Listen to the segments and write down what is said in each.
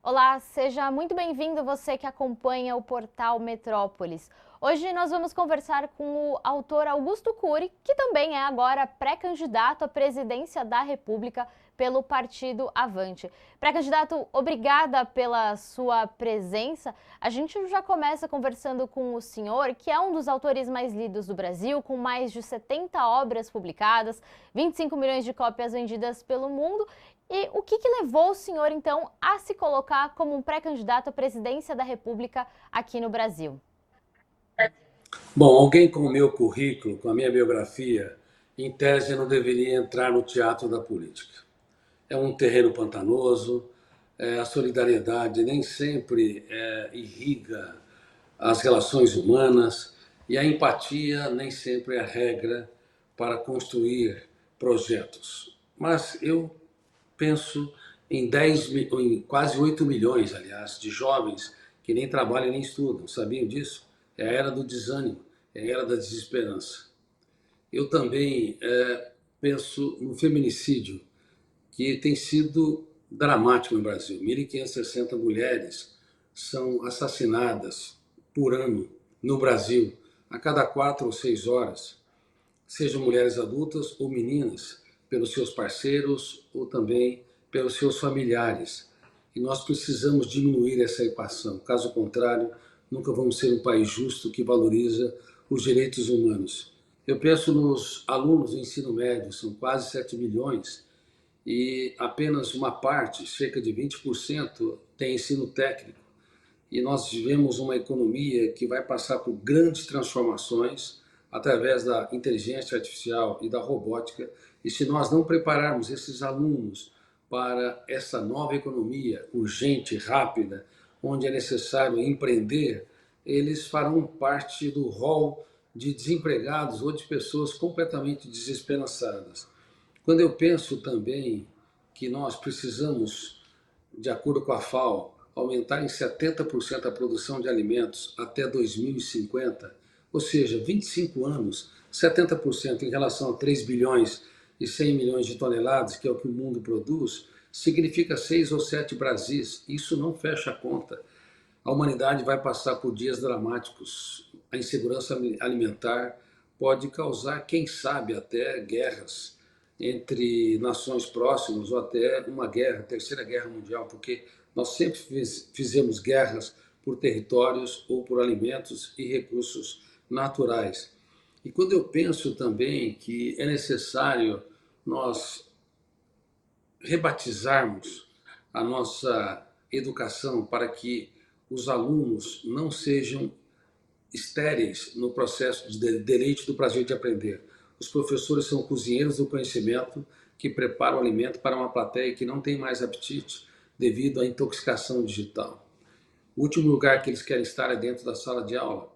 Olá, seja muito bem-vindo você que acompanha o portal Metrópolis. Hoje nós vamos conversar com o autor Augusto Cury, que também é agora pré-candidato à presidência da República pelo Partido Avante. Pré-candidato, obrigada pela sua presença. A gente já começa conversando com o senhor, que é um dos autores mais lidos do Brasil, com mais de 70 obras publicadas, 25 milhões de cópias vendidas pelo mundo. E o que levou o senhor, então, a se colocar como um pré-candidato à presidência da República aqui no Brasil? Bom, alguém com o meu currículo, com a minha biografia, em tese não deveria entrar no teatro da política. É um terreno pantanoso, a solidariedade nem sempre irriga as relações humanas e a empatia nem sempre é a regra para construir projetos. Mas eu penso em em quase 8 milhões, aliás, de jovens que nem trabalham nem estudam. Sabiam disso? É a era do desânimo, é a era da desesperança. Eu também penso no feminicídio, que tem sido dramático no Brasil. 1.560 mulheres são assassinadas por ano no Brasil, a cada 4 ou 6 horas, sejam mulheres adultas ou meninas, pelos seus parceiros ou também pelos seus familiares. E nós precisamos diminuir essa equação. Caso contrário, nunca vamos ser um país justo que valoriza os direitos humanos. Eu penso nos alunos do ensino médio, são quase 7 milhões, e apenas uma parte, cerca de 20%, tem ensino técnico. E nós vivemos uma economia que vai passar por grandes transformações através da inteligência artificial e da robótica. E se nós não prepararmos esses alunos para essa nova economia urgente, rápida, onde é necessário empreender, eles farão parte do rol de desempregados ou de pessoas completamente desesperançadas. Quando eu penso também que nós precisamos, de acordo com a FAO, aumentar em 70% a produção de alimentos até 2050, ou seja, 25 anos, 70% em relação a 3 bilhões e 100 milhões de toneladas, que é o que o mundo produz, significa 6 ou 7 Brasis. Isso não fecha a conta. A humanidade vai passar por dias dramáticos. A insegurança alimentar pode causar, quem sabe, até guerras entre nações próximas ou até uma guerra, terceira guerra mundial, porque nós sempre fizemos guerras por territórios ou por alimentos e recursos naturais. E quando eu penso também que é necessário nós rebatizarmos a nossa educação para que os alunos não sejam estéreis no processo de deleite do prazer de aprender. Os professores são cozinheiros do conhecimento que preparam o alimento para uma plateia que não tem mais apetite devido à intoxicação digital. O último lugar que eles querem estar é dentro da sala de aula.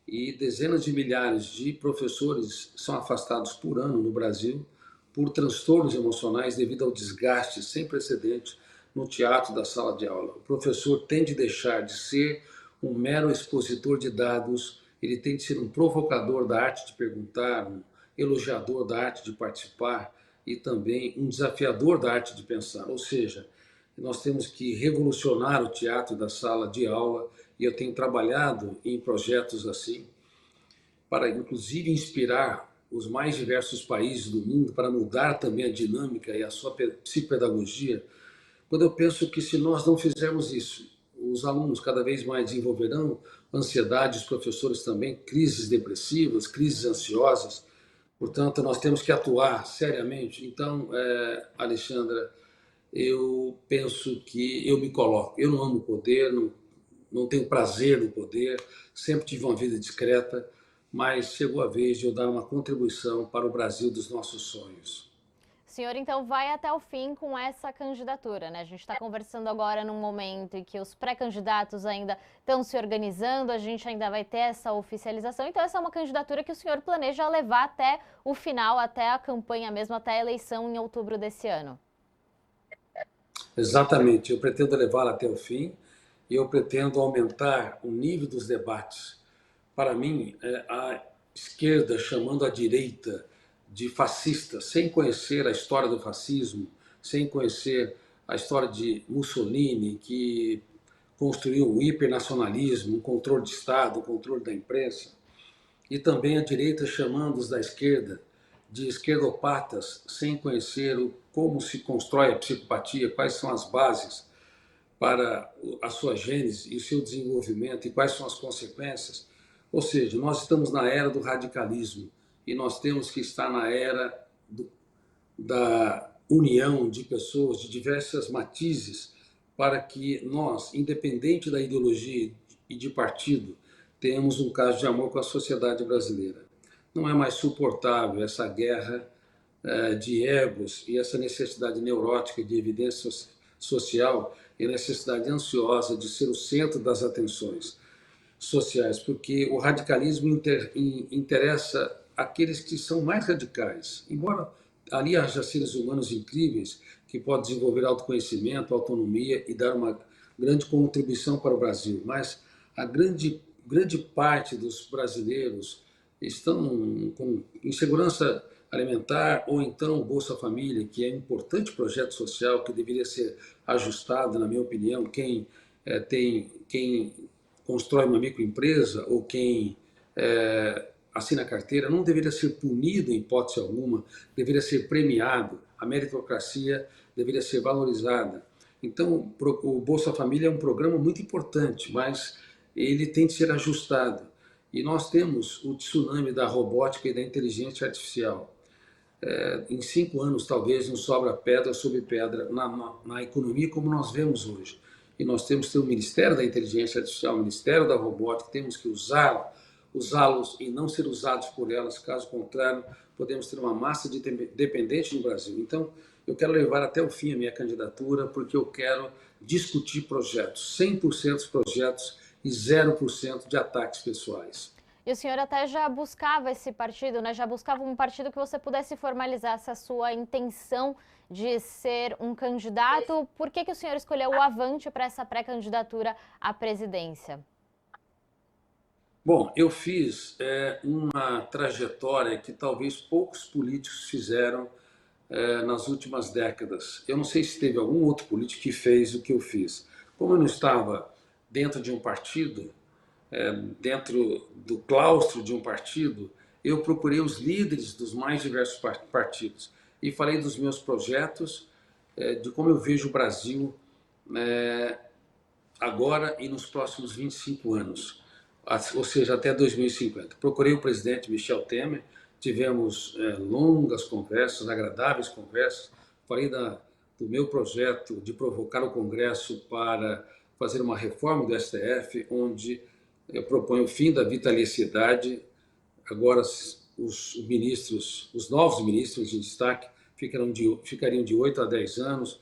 E dezenas de milhares de professores são afastados por ano no Brasil por transtornos emocionais devido ao desgaste sem precedente no teatro da sala de aula. O professor tem de deixar de ser um mero expositor de dados, ele tem de ser um provocador da arte de perguntar, um elogiador da arte de participar e também um desafiador da arte de pensar. Ou seja, nós temos que revolucionar o teatro da sala de aula e eu tenho trabalhado em projetos assim para inclusive inspirar os mais diversos países do mundo para mudar também a dinâmica e a sua psicopedagogia. Quando eu penso que se nós não fizermos isso, os alunos cada vez mais desenvolverão ansiedade, os professores também, crises depressivas, crises ansiosas. Portanto, nós temos que atuar seriamente. Então, Alexandra, eu penso que eu me coloco. Eu não amo o poder, não tenho prazer no poder, sempre tive uma vida discreta, mas chegou a vez de eu dar uma contribuição para o Brasil dos nossos sonhos. O senhor, então, vai até o fim com essa candidatura, né? A gente está conversando agora num momento em que os pré-candidatos ainda estão se organizando, a gente ainda vai ter essa oficialização. Então, essa é uma candidatura que o senhor planeja levar até o final, até a campanha mesmo, até a eleição em outubro desse ano. Exatamente, eu pretendo levá-la até o fim e eu pretendo aumentar o nível dos debates. Para mim, a esquerda chamando a direita de fascista, sem conhecer a história do fascismo, sem conhecer a história de Mussolini, que construiu um hipernacionalismo, um controle de Estado, um controle da imprensa, e também a direita chamando os da esquerda de esquerdopatas, sem conhecer como se constrói a psicopatia, quais são as bases para a sua gênese e o seu desenvolvimento e quais são as consequências. Ou seja, nós estamos na era do radicalismo e nós temos que estar na era da união de pessoas de diversas matizes para que nós, independente da ideologia e de partido, tenhamos um caso de amor com a sociedade brasileira. Não é mais suportável essa guerra de egos e essa necessidade neurótica de evidência social e a necessidade ansiosa de ser o centro das atenções sociais, porque o radicalismo interessa aqueles que são mais radicais. Embora ali haja seres humanos incríveis que podem desenvolver autoconhecimento, autonomia e dar uma grande contribuição para o Brasil, mas a grande parte dos brasileiros estão com insegurança alimentar ou então o Bolsa Família, que é um importante projeto social que deveria ser ajustado, na minha opinião, quem constrói uma microempresa ou quem assina carteira não deveria ser punido em hipótese alguma, deveria ser premiado, a meritocracia deveria ser valorizada. Então, o Bolsa Família é um programa muito importante, mas ele tem de ser ajustado. E nós temos o tsunami da robótica e da inteligência artificial. Em 5 anos, talvez, não sobra pedra sobre pedra na economia como nós vemos hoje. E nós temos que ter o Ministério da Inteligência Artificial, o Ministério da Robótica, temos que usá-los e não ser usados por elas, caso contrário, podemos ter uma massa de dependentes no Brasil. Então, eu quero levar até o fim a minha candidatura, porque eu quero discutir projetos, 100% projetos e 0% de ataques pessoais. E o senhor até já buscava esse partido, né? Já buscava um partido que você pudesse formalizar essa sua intenção de ser um candidato. Por que o senhor escolheu o Avante para essa pré-candidatura à presidência? Bom, eu fiz uma trajetória que talvez poucos políticos fizeram nas últimas décadas. Eu não sei se teve algum outro político que fez o que eu fiz. Como eu não estava dentro de um partido, dentro do claustro de um partido, eu procurei os líderes dos mais diversos partidos e falei dos meus projetos, de como eu vejo o Brasil agora e nos próximos 25 anos, ou seja, até 2050. Procurei o presidente Michel Temer, tivemos longas conversas, agradáveis conversas, falei do meu projeto de provocar o Congresso para fazer uma reforma do STF, onde eu proponho o fim da vitaliciedade. Agora, os novos ministros em destaque ficariam de 8 a 10 anos,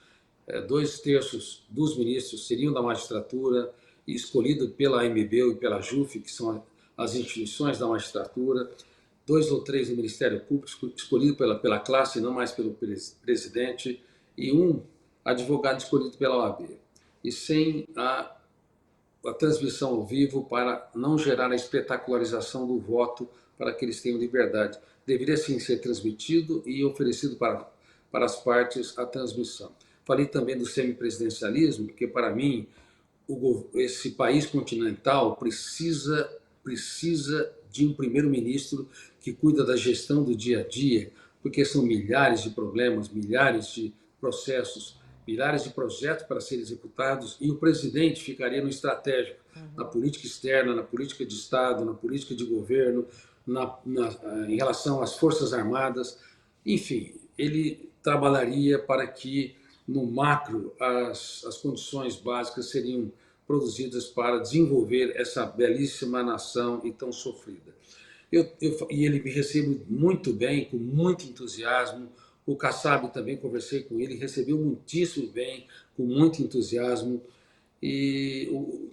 2/3 dos ministros seriam da magistratura, escolhido pela AMB e pela JUF, que são as instituições da magistratura, 2 ou 3 do Ministério Público, escolhido pela classe, não mais pelo presidente, e um advogado escolhido pela OAB. E sem a transmissão ao vivo para não gerar a espetacularização do voto para que eles tenham liberdade. Deveria sim ser transmitido e oferecido para as partes a transmissão. Falei também do semipresidencialismo, porque para mim esse país continental precisa de um primeiro-ministro que cuida da gestão do dia a dia, porque são milhares de problemas, milhares de processos, milhares de projetos para serem executados, e o presidente ficaria no estratégico, na política externa, na política de Estado, na política de governo, em relação às Forças Armadas. Enfim, ele trabalharia para que, no macro, as condições básicas seriam produzidas para desenvolver essa belíssima nação e tão sofrida. E ele me recebeu muito bem, com muito entusiasmo. O Kassab também, conversei com ele, recebeu muitíssimo bem, com muito entusiasmo. E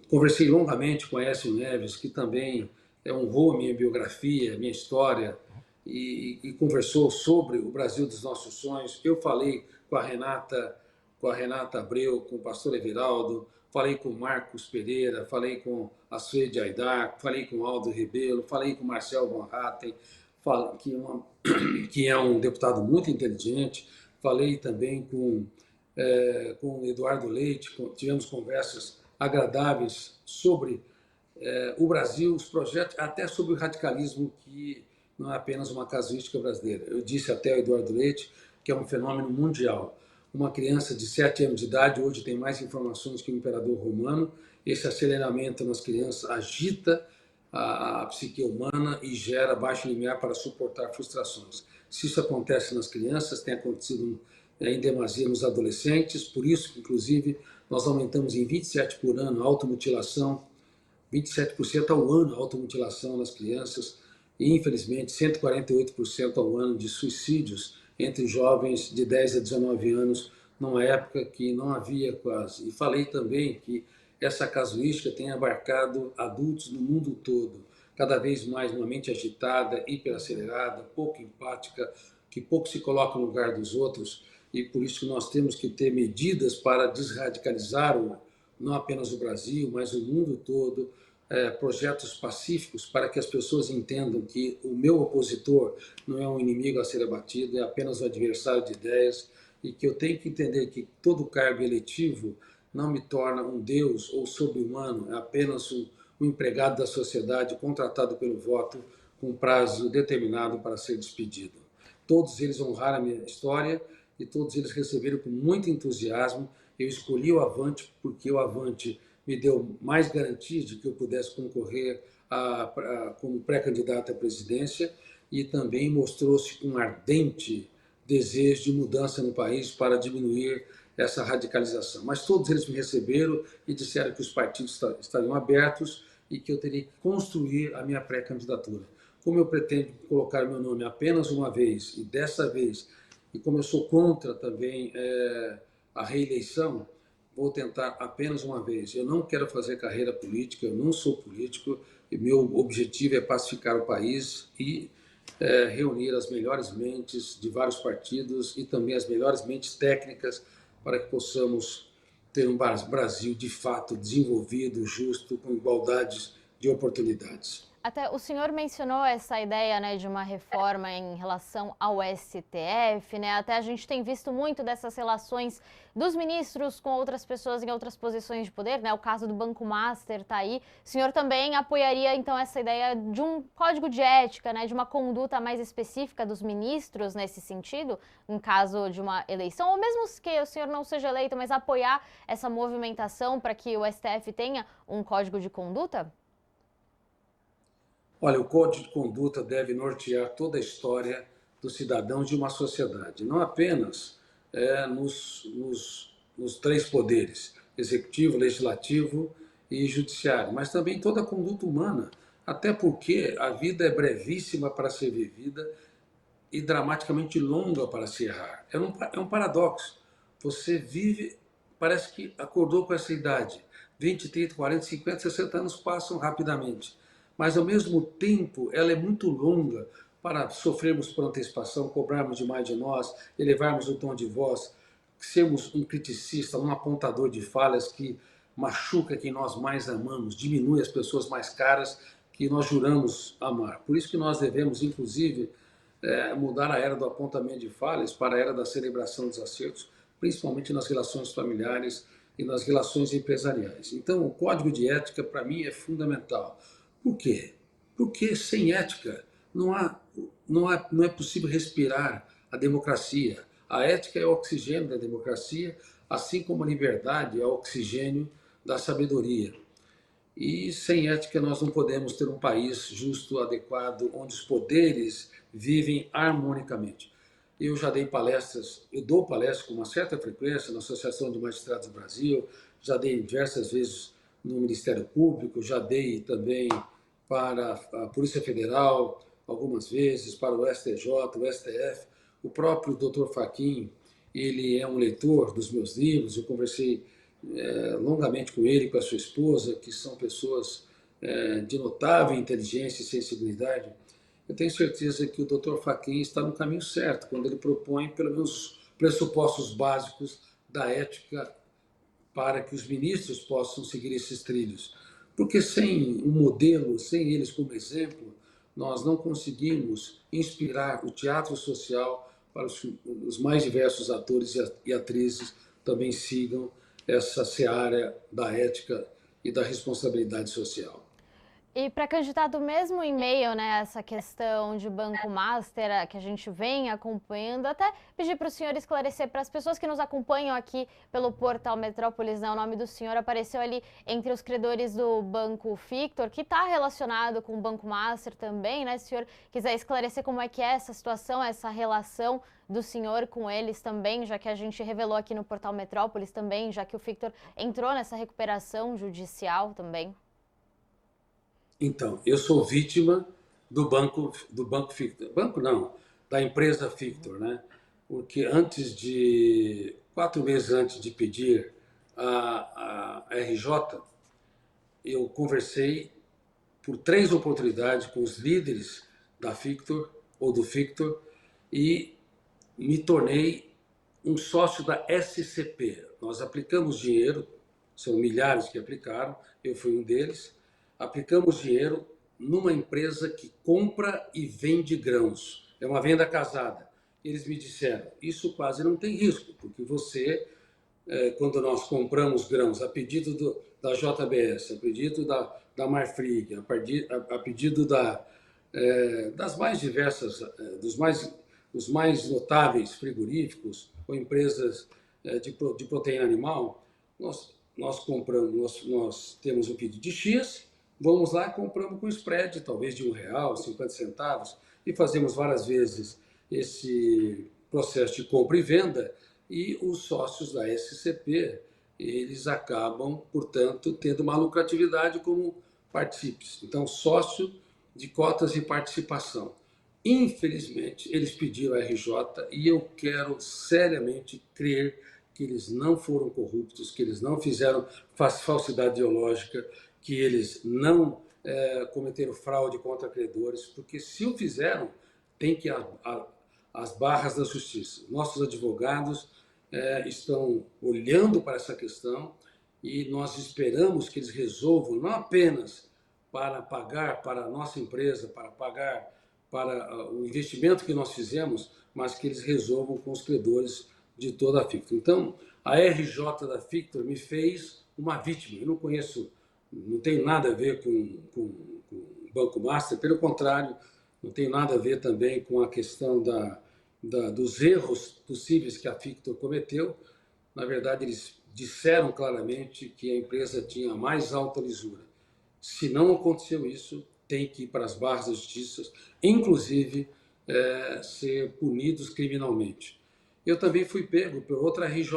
conversei longamente com Aécio Neves, que também honrou a minha biografia, a minha história, e conversou sobre o Brasil dos nossos sonhos. Eu falei com a Renata Abreu, com o pastor Everaldo, falei com o Marcos Pereira, falei com a Suede Aidar, falei com o Aldo Rebelo, falei com o Marcel Van Hatten, que é um deputado muito inteligente, falei também com com o Eduardo Leite, tivemos conversas agradáveis sobre o Brasil, os projetos, até sobre o radicalismo, que não é apenas uma casuística brasileira. Eu disse até ao Eduardo Leite que é um fenômeno mundial. Uma criança de 7 anos de idade hoje tem mais informações que o imperador romano. Esse aceleramento nas crianças agita a psique humana e gera baixo limiar para suportar frustrações. Se isso acontece nas crianças, tem acontecido em demasia nos adolescentes, por isso, inclusive, nós aumentamos em 27% por ano a automutilação, 27% ao ano a automutilação nas crianças e, infelizmente, 148% ao ano de suicídios entre jovens de 10 a 19 anos, numa época que não havia quase. E falei também que essa casuística tem abarcado adultos no mundo todo, cada vez mais uma mente agitada, hiperacelerada, pouco empática, que pouco se coloca no lugar dos outros, e por isso que nós temos que ter medidas para desradicalizar não apenas o Brasil, mas o mundo todo, projetos pacíficos para que as pessoas entendam que o meu opositor não é um inimigo a ser abatido, é apenas um adversário de ideias, e que eu tenho que entender que todo cargo eletivo não me torna um deus ou sobre-humano, é apenas um empregado da sociedade contratado pelo voto com prazo determinado para ser despedido. Todos eles honraram a minha história e todos eles receberam com muito entusiasmo. Eu escolhi o Avante porque o Avante me deu mais garantias de que eu pudesse concorrer como pré-candidato à presidência e também mostrou-se um ardente desejo de mudança no país para diminuir essa radicalização. Mas todos eles me receberam e disseram que os partidos estariam abertos e que eu teria que construir a minha pré-candidatura. Como eu pretendo colocar meu nome apenas uma vez, e dessa vez, e como eu sou contra também a reeleição, vou tentar apenas uma vez. Eu não quero fazer carreira política, eu não sou político, e meu objetivo é pacificar o país e reunir as melhores mentes de vários partidos e também as melhores mentes técnicas para que possamos ter um Brasil de fato desenvolvido, justo, com igualdade de oportunidades. Até o senhor mencionou essa ideia, né, de uma reforma em relação ao STF, né? Até a gente tem visto muito dessas relações dos ministros com outras pessoas em outras posições de poder, né? O caso do Banco Master tá aí. O senhor também apoiaria, então, essa ideia de um código de ética, né, de uma conduta mais específica dos ministros nesse sentido, em caso de uma eleição, ou mesmo que o senhor não seja eleito, mas apoiar essa movimentação para que o STF tenha um código de conduta? Olha, o Código de Conduta deve nortear toda a história dos cidadãos de uma sociedade, não apenas nos 3 poderes, executivo, legislativo e judiciário, mas também toda a conduta humana, até porque a vida é brevíssima para ser vivida e dramaticamente longa para se errar. É um paradoxo. Você vive, parece que acordou com essa idade. 20, 30, 40, 50, 60 anos passam rapidamente. Mas, ao mesmo tempo, ela é muito longa para sofrermos por antecipação, cobrarmos demais de nós, elevarmos o tom de voz, sermos um criticista, um apontador de falhas que machuca quem nós mais amamos, diminui as pessoas mais caras que nós juramos amar. Por isso que nós devemos, inclusive, mudar a era do apontamento de falhas para a era da celebração dos acertos, principalmente nas relações familiares e nas relações empresariais. Então, o código de ética, para mim, é fundamental. Por quê? Porque sem ética não é possível respirar a democracia. A ética é o oxigênio da democracia, assim como a liberdade é o oxigênio da sabedoria. E sem ética nós não podemos ter um país justo, adequado, onde os poderes vivem harmonicamente. Eu já dei palestras, eu dou palestras com uma certa frequência na Associação de Magistrados do Brasil, já dei diversas vezes no Ministério Público, já dei também para a Polícia Federal, algumas vezes, para o STJ, o STF. O próprio Dr. Fachin, ele é um leitor dos meus livros, eu conversei longamente com ele e com a sua esposa, que são pessoas de notável inteligência e sensibilidade. Eu tenho certeza que o Dr. Fachin está no caminho certo, quando ele propõe pelo menos pressupostos básicos da ética para que os ministros possam seguir esses trilhos. Porque sem um modelo, sem eles como exemplo, nós não conseguimos inspirar o teatro social para os mais diversos atores e atrizes também sigam essa seara da ética e da responsabilidade social. E para candidato, mesmo em meio, né, a essa questão de Banco Master que a gente vem acompanhando, até pedir para o senhor esclarecer para as pessoas que nos acompanham aqui pelo portal Metrópolis, né, o nome do senhor apareceu ali entre os credores do Banco Victor, que está relacionado com o Banco Master também, né? Se o senhor quiser esclarecer como é que é essa situação, essa relação do senhor com eles também, já que a gente revelou aqui no portal Metrópolis também, já que o Victor entrou nessa recuperação judicial também. Então, eu sou vítima do Banco Victor. Banco não, da empresa Victor, né? Porque 4 meses antes de pedir a RJ, eu conversei por 3 oportunidades com os líderes da Victor ou do Victor e me tornei um sócio da SCP. Nós aplicamos dinheiro, são milhares que aplicaram, eu fui um deles. Aplicamos dinheiro numa empresa que compra e vende grãos. É uma venda casada. Eles me disseram, isso quase não tem risco, porque você, quando nós compramos grãos a pedido da JBS, a pedido da Marfrig, a pedido das mais diversas, dos mais notáveis frigoríficos ou empresas de proteína animal, nós compramos, nós temos um pedido de X, vamos lá e compramos com spread, talvez de R$1, 50 centavos, e fazemos várias vezes esse processo de compra e venda, e os sócios da SCP, eles acabam, portanto, tendo uma lucratividade como partícipes. Então, sócio de cotas de participação. Infelizmente, eles pediram a RJ e eu quero seriamente crer que eles não foram corruptos, que eles não fizeram falsidade ideológica, que eles não cometeram fraude contra credores, porque se o fizeram, tem que ir às barras da justiça. Nossos advogados estão olhando para essa questão e nós esperamos que eles resolvam, não apenas para pagar para a nossa empresa, para pagar para o investimento que nós fizemos, mas que eles resolvam com os credores de toda a Victor. Então, a RJ da Victor me fez uma vítima. Eu não conheço, não tenho nada a ver com o Banco Master, pelo contrário, não tem nada a ver também com a questão dos erros possíveis que a Victor cometeu. Na verdade, eles disseram claramente que a empresa tinha a mais alta lisura. Se não aconteceu isso, tem que ir para as barras da justiça, inclusive ser punidos criminalmente. Eu também fui pego por outra RJ,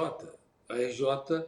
a RJ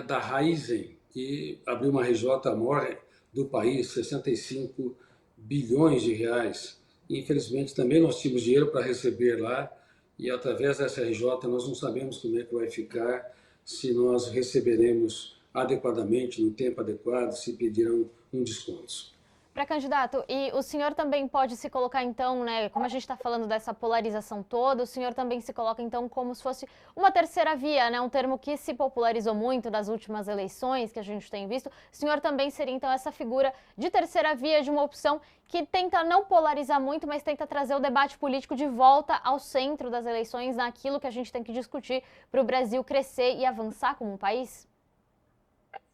da Raizen, que abriu uma RJ maior do país, 65 bilhões de reais. Infelizmente, também nós tínhamos dinheiro para receber lá, e através dessa RJ nós não sabemos como é que vai ficar, se nós receberemos adequadamente, no tempo adequado, se pedirão um desconto. Pré-candidato, e o senhor também pode se colocar então, né, como a gente está falando dessa polarização toda, o senhor também se coloca então como se fosse uma terceira via, né, um termo que se popularizou muito das últimas eleições que a gente tem visto. O senhor também seria então essa figura de terceira via, de uma opção que tenta não polarizar muito, mas tenta trazer o debate político de volta ao centro das eleições, naquilo que a gente tem que discutir para o Brasil crescer e avançar como um país?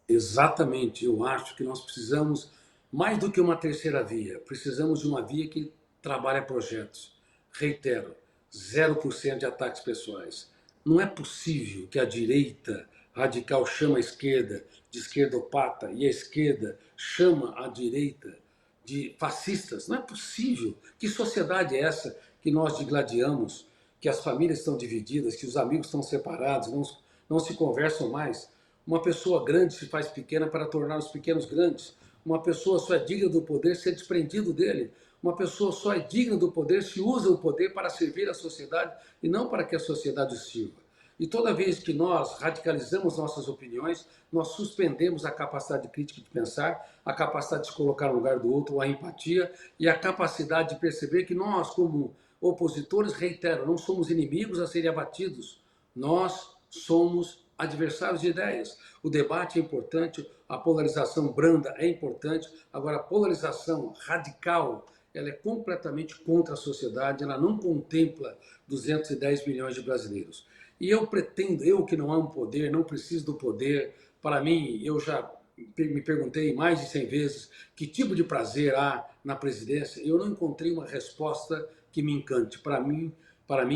Exatamente, eu acho que nós precisamos mais do que uma terceira via, precisamos de uma via que trabalhe projetos. Reitero, 0% de ataques pessoais. Não é possível que a direita radical chama a esquerda de esquerdopata e a esquerda chama a direita de fascistas. Não é possível. Que sociedade é essa que nós digladiamos, que as famílias estão divididas, que os amigos estão separados, não se conversam mais? Uma pessoa grande se faz pequena para tornar os pequenos grandes. Uma pessoa só é digna do poder se é desprendido dele. Uma pessoa só é digna do poder se usa o poder para servir a sociedade e não para que a sociedade o sirva. E toda vez que nós radicalizamos nossas opiniões, nós suspendemos a capacidade crítica de pensar, a capacidade de se colocar no lugar do outro, a empatia e a capacidade de perceber que nós, como opositores, reitero, não somos inimigos a serem abatidos. Nós somos adversários de ideias. O debate é importante, a polarização branda é importante, agora a polarização radical, ela é completamente contra a sociedade, ela não contempla 210 milhões de brasileiros. E eu pretendo, eu que não amo poder, não preciso do poder, para mim, eu já me perguntei mais de 100 vezes que tipo de prazer há na presidência, eu não encontrei uma resposta que me encante. Para mim,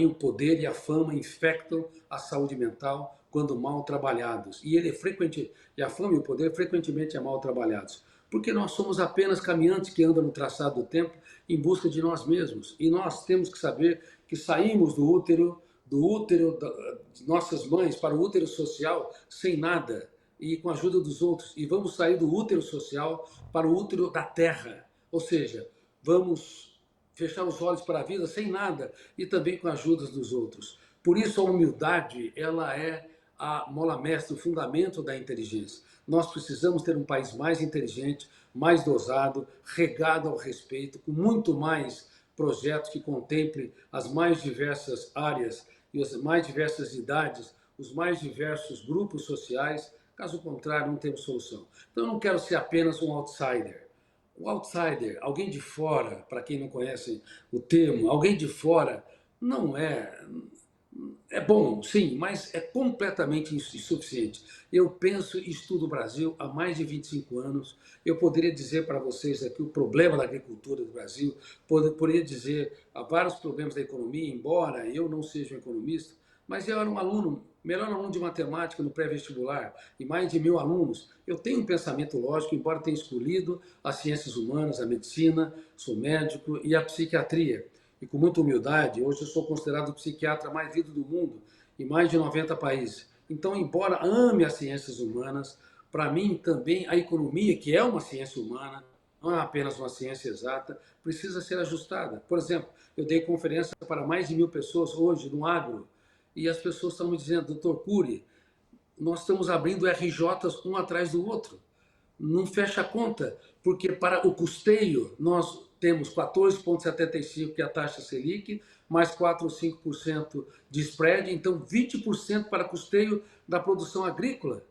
o poder e a fama infectam a saúde mental quando mal trabalhados. E a fama e o poder frequentemente é mal trabalhados. Porque nós somos apenas caminhantes que andam no traçado do tempo em busca de nós mesmos. E nós temos que saber que saímos do útero de nossas mães para o útero social sem nada e com a ajuda dos outros. E vamos sair do útero social para o útero da terra. Ou seja, vamos fechar os olhos para a vida sem nada e também com a ajuda dos outros. Por isso a humildade, ela é a mola mestra, o fundamento da inteligência. Nós precisamos ter um país mais inteligente, mais dosado, regado ao respeito, com muito mais projetos que contemplem as mais diversas áreas e as mais diversas idades, os mais diversos grupos sociais. Caso contrário, não temos solução. Então, eu não quero ser apenas um outsider. O outsider, alguém de fora, para quem não conhece o termo, alguém de fora não é bom, sim, mas é completamente insuficiente. Eu penso e estudo o Brasil há mais de 25 anos. Eu poderia dizer para vocês aqui o problema da agricultura do Brasil, poderia dizer há vários problemas da economia, embora eu não seja um economista, mas eu era um aluno, melhor aluno de matemática no pré-vestibular, e mais de 1000 alunos. Eu tenho um pensamento lógico, embora tenha escolhido as ciências humanas, a medicina, sou médico e a psiquiatria. E com muita humildade, hoje eu sou considerado o psiquiatra mais lido do mundo, em mais de 90 países. Então, embora ame as ciências humanas, para mim também a economia, que é uma ciência humana, não é apenas uma ciência exata, precisa ser ajustada. Por exemplo, eu dei conferência para mais de 1000 pessoas hoje no agro, e as pessoas estão me dizendo, doutor Cury, nós estamos abrindo RJs um atrás do outro. Não fecha a conta, porque para o custeio nós temos 14,75%, que é a taxa Selic, mais 4 ou 5% de spread, então 20% para custeio da produção agrícola.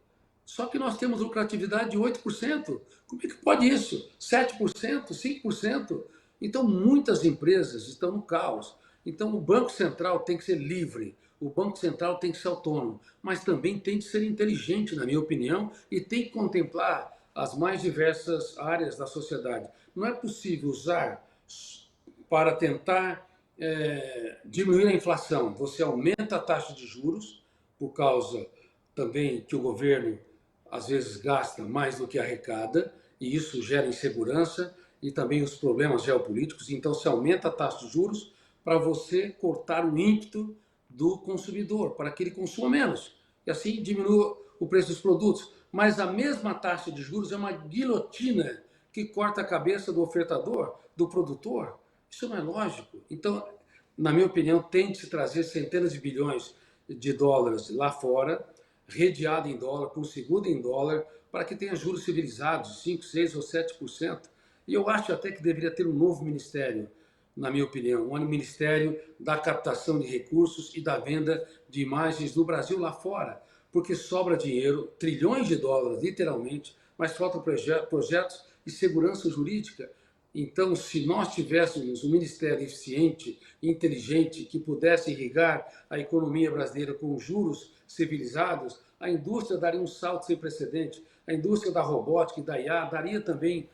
Só que nós temos lucratividade de 8%. Como é que pode isso? 7%, 5%? Então, muitas empresas estão no caos. Então, o Banco Central tem que ser livre, o Banco Central tem que ser autônomo, mas também tem que ser inteligente, na minha opinião, e tem que contemplar as mais diversas áreas da sociedade. Não é possível usar para tentar diminuir a inflação. Você aumenta a taxa de juros, por causa também que o governo às vezes gasta mais do que arrecada, e isso gera insegurança e também os problemas geopolíticos. Então, se aumenta a taxa de juros para você cortar o ímpeto do consumidor, para que ele consuma menos, e assim diminua o preço dos produtos. Mas a mesma taxa de juros é uma guilhotina que corta a cabeça do ofertador, do produtor. Isso não é lógico. Então, na minha opinião, tem de se trazer centenas de bilhões de dólares lá fora, redeado em dólar, com seguro em dólar, para que tenha juros civilizados, 5, 6 ou 7%. E eu acho até que deveria ter um novo ministério, na minha opinião, um ministério da captação de recursos e da venda de imagens do Brasil lá fora, porque sobra dinheiro, trilhões de dólares, literalmente, mas faltam projetos de segurança jurídica. Então, se nós tivéssemos um ministério eficiente, inteligente, que pudesse irrigar a economia brasileira com juros civilizados, a indústria daria um salto sem precedente. A indústria da robótica e da IA daria também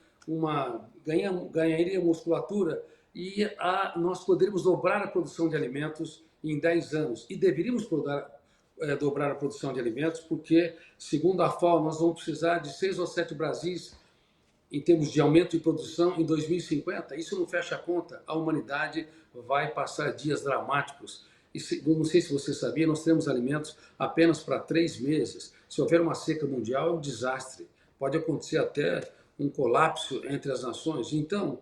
ganharia musculatura e nós poderíamos dobrar a produção de alimentos em 10 anos. E deveríamos dobrar a produção de alimentos, porque, segundo a FAO, nós vamos precisar de 6 ou 7 Brasis em termos de aumento de produção em 2050. Isso não fecha a conta. A humanidade vai passar dias dramáticos. E não sei se você sabia, nós temos alimentos apenas para 3 meses. Se houver uma seca mundial, é um desastre. Pode acontecer até um colapso entre as nações. Então,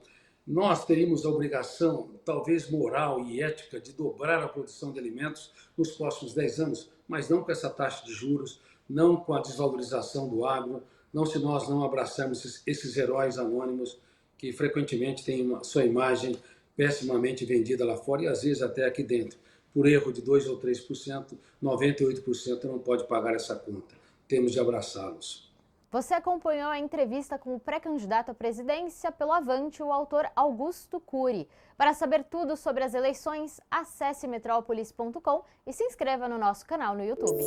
nós teríamos a obrigação, talvez moral e ética, de dobrar a produção de alimentos nos próximos 10 anos, mas não com essa taxa de juros, não com a desvalorização do agro, não se nós não abraçarmos esses heróis anônimos que frequentemente têm sua imagem pessimamente vendida lá fora e às vezes até aqui dentro. Por erro de 2 ou 3%, 98% não pode pagar essa conta. Temos de abraçá-los. Você acompanhou a entrevista com o pré-candidato à presidência pelo Avante, o autor Augusto Cury. Para saber tudo sobre as eleições, acesse metrópolis.com e se inscreva no nosso canal no YouTube.